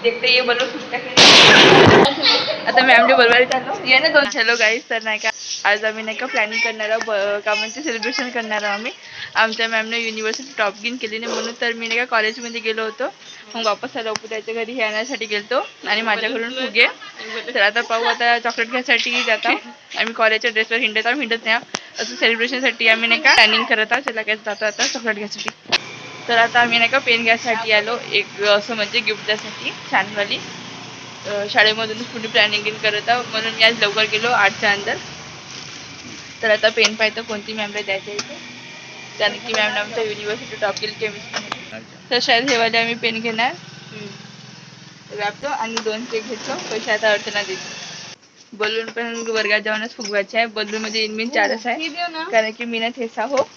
देखते ये बोलो आता मॅमने बोलवायला चाललो ये ना दोन. हॅलो गाईज, तर नाही का आज आम्ही नाही का प्लॅनिंग करणार आहोत का म्हणजे सेलिब्रेशन करणार आहोत आम्ही. आमच्या मॅमने युनिव्हर्सिटी टॉप गेन केली नाही म्हणून तर मी नाही का कॉलेजमध्ये गेलो होतो. मग वापस आलो पुण्याच्या घरी हे आणण्यासाठी गेलतो आणि माझ्या घरून फुगे. तर आता पाहू, आता चॉकलेट घ्यायसाठी जाता आम्ही कॉलेजच्या ड्रेसवर हिंडत नाही असं सेलिब्रेशनसाठी आम्ही नाही का प्लॅनिंग करत आहोत. त्याला काय जातो आता चॉकलेट घ्यायसाठी. तर आता आम्ही नाही का पेन घ्यायसाठी आलो एक असं म्हणजे गिफ्ट द्यासाठी छानवाली. शाळेमधूनच पुढे प्लॅनिंग करत आहोत म्हणून मी आज लवकर गेलो 8च्या अंदर. तर आता पेन पाहिजे कोणती मॅमला द्यायचं इथे, कारण की मॅमने आमच्या युनिव्हर्सिटी टॉप केली केमिस्ट्री. तर शाळेत हेवाले आम्ही पेन घेणार व्यापतो आणि 2 केक घेतो. पैसे आता अर्चना देतो. बलून पण वर्गात जाऊनच फुगवायचे आहे. बलूनमध्ये इनमिन 4च आहे कारण की मी ना थेसा हो.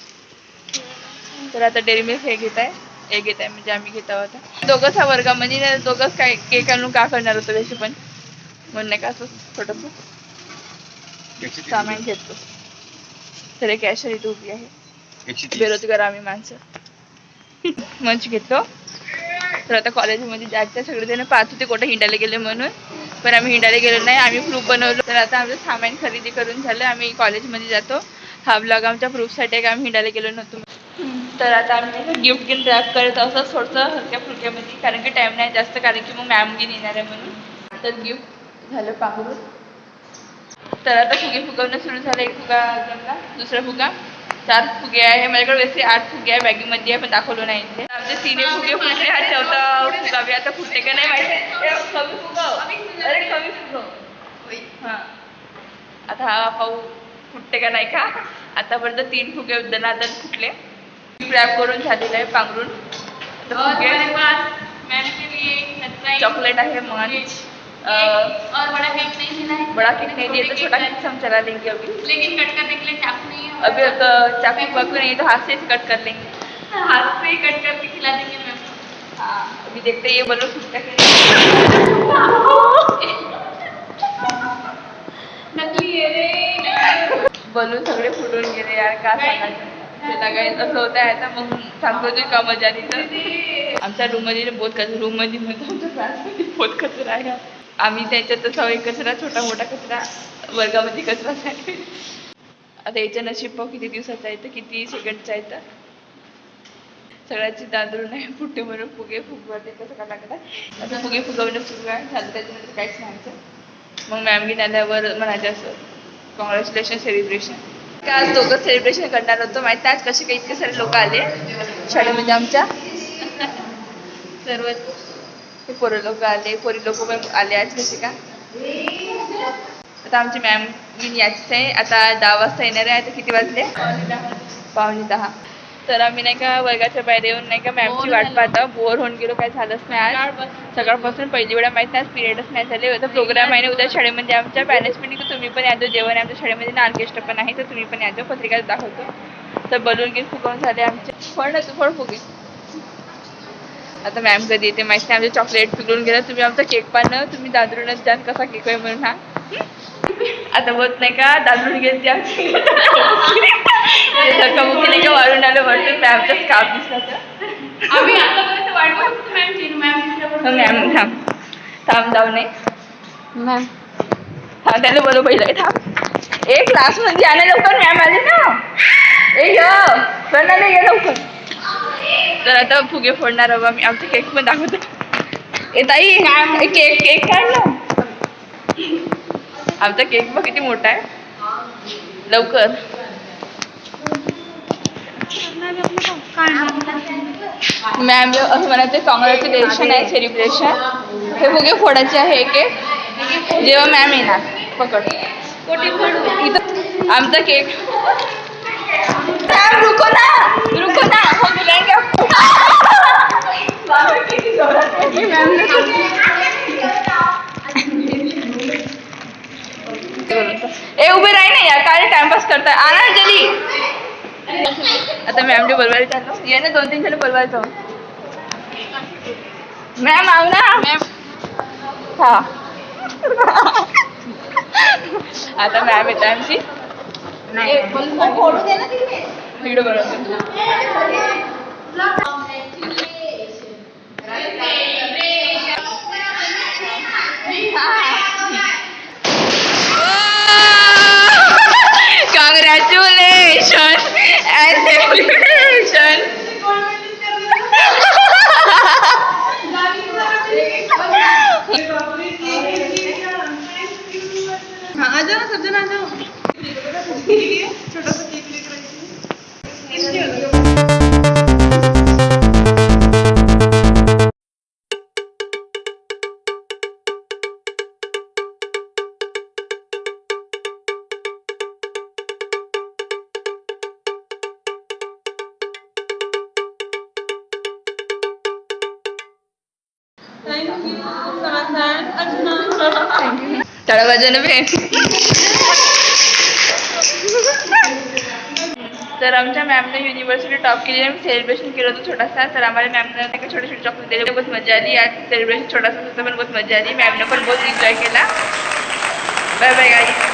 तर आता डेअरी मिल्क हे घेत आहे, हे घेत आहे म्हणजे आम्ही घेत आहोत. दोघंच हा वर्गामध्ये दोघंच काय केक आणून का करणार होतं त्याचे पण, म्हणून नाही का असं थोडंसं सामान घेतो. तर एक कॅशर इथे उभी आहे, बेरोजगार आम्ही माणसं. मंच घेतलो. तर आता कॉलेजमध्ये जायचं सगळेजण पाहत होते कुठं हिंडायला गेले म्हणून, पण आम्ही हिंडायला गेलो नाही. आम्ही प्रूफ बनवलो. तर आता आमचं सामान खरेदी करून झालं, आम्ही कॉलेजमध्ये जातो. हा ब्लॉग आमच्या प्रूफसाठी आहे का आम्ही हिंडायला गेलो नव्हतो. तर आता आम्ही गिफ्ट घेऊन रॅप करत असं थोडंसं हलक्या फुलक्यामध्ये, कारण की टाईम नाही जास्त, कारण की मग मॅम घेऊन येणार आहे म्हणून. तर गिफ्ट झालं पांघरून. तर आता फुगे फुगवणं सुरू झालं. एक फुगा जमला, दुसरा फुगा, 4 फुगे आहे. माझ्याकडे वैसे 8 फुगे आहे बॅगीमध्ये आहे, पण दाखवलो नाही इथे. आमचे 3 फुगे फुटले. हा 4था फुगा बी आता फुटते का नाही माहिती. कमी फुगव, अरे कमी फुगव. हां, आता हा पाहू फुटते का नाही का. आतापर्यंत 3 फुगे दनादन फुटले. रॅप करून झालेलं आहे पांघरून. चॉकलेट आहे मंच और बड़ा केक नहीं मिला है। बड़ा केक नहीं दिए तो छोटा केक हम चला लेंगे अभी, लेकिन कट करने के लिए चाकू नहीं है अभी. तो चाकू वाकू नहीं तो हाथ से कट कर लेंगे, हाथ से कट करके खिला देंगे मैम को. हाँ, अभी देखते ये बोलो फुटता नकली है रे. बलून सगळे फुटून गेले यार, का सांगायचं. त्याला काही असं होत आहे. आता मग सांगतो ते का मजा नाही. तर आमच्या रूममध्ये बहुत कचरा, रूममध्ये म्हणतो आमच्या क्लासमध्ये बहुत कचरा आहे. आम्ही त्याच्यात सवय कचरा, छोटा मोठा कचरा, वर्गामध्ये कचरा आहे. आता याच्या नशीब पाहू किती दिवसाचा आहे तर किती सेकंडचा आहे. तर सगळ्याची दादरू नाही फुटते म्हणून फुगे फुगवते कसं का लागत आहे. आता फुगे फुगवणं सुरू आहे झालं. त्याच्यानंतर काहीच नाही. मग मॅम घेऊन आल्यावर म्हणायचं असं कॉंग्रॅच्युलेशन सेलिब्रेशन. का आज दोघं सेलिब्रेशन करणार होतो माहिती आहे. आज कसे काही इतके सारे लोक आले शाळेमध्ये आमच्या. सर्व पोरं लोक आले, पोरी लोक पण आले आज कसे का. आता आमची मॅम याचीच आहे. आता 10 वाजता येणार आहे. आता किती वाजले, 9:45. तर आम्ही नाही का वर्गाच्या बाहेर येऊन नाही का मॅमची वाट पाहता बोर होऊन गेलो. काय झालंच नाही आज सकाळपासून. पहिली वेळा माहीत नाही आज पिरियडच नाही झाले. आता प्रोग्राम आहे ना उद्या शाळेमध्ये आमच्या पॅरेंट्स मीटिंग. तर तुम्ही पण यादो. जेवण आमच्या शाळेमध्ये ना ऑर्केस्ट्रा पण आहे, तर तुम्ही पण यादो. पत्रिका दाखवतो. तर बलून गिफ्ट फुगवून झाले आमचे. फळ ना तू फळ फुगे. आता मॅम कधी येते माहिती नाही. आमचे चॉकलेट पिघळून गेलं. तुम्ही आमचा केक पाहणं, तुम्ही दादरूनच जाण कसा केक आहे म्हणून. हा आता होत नाही का दादरून गेली आमची धक्कामुक्की नाही का वाढून आलं वरतून. मॅमचा स्कार्फ दिसला तर आम्ही आतापर्यंत वाट बघतो मॅम. थांब जाऊ नये मॅम. हा त्याला बोलव पहिलं. थांब एक क्लासमध्ये आले लवकर, मॅम आले ना. प्रणाली ये लवकर. तर आता फुगे फोडणार हवं मी. आमचा केक पण दाखवतो. ताई केक केक काढ ना. आमचा केक बघ किती मोठा आहे. लवकर मॅम असं म्हणायचं कॉंग्रॅच्युलेशन आहे सेलिब्रेशन. हे फुगे फोडायचे आहे केक जेव्हा मॅम येणार. पकड इथं आमचा केक. मॅम रुको ना हो बुलाएंगे आपको. ए उभे राही ना यार, काय टाइमपास करताय. आना जल्दी. आता मॅमने बोलवायला चाललो. ये ना 2-3 जण बोलवायला जाऊ. मॅम आव ना मॅम. हा आता मॅम येत आमची. व्हिडिओ बनवतो. Congratulations and celebration. हाँ आ जाओ सब जन आ जाओ छोटा सा केक लेकर थैंक यू समाधान अर्चना टाळा वाजवणं बे. तर आमच्या मॅमने युनिव्हर्सिटी टॉप केली आणि सेलिब्रेशन केलं होतं छोटासा. तर आम्हाला मॅमने छोटे छोटे चॉकलेट दिले, बहुत मजा आली. आज सेलिब्रेशन छोटासा होता पण बहुत मजा आली. मॅमने पण बहुत एन्जॉय केला. Bye bye guys.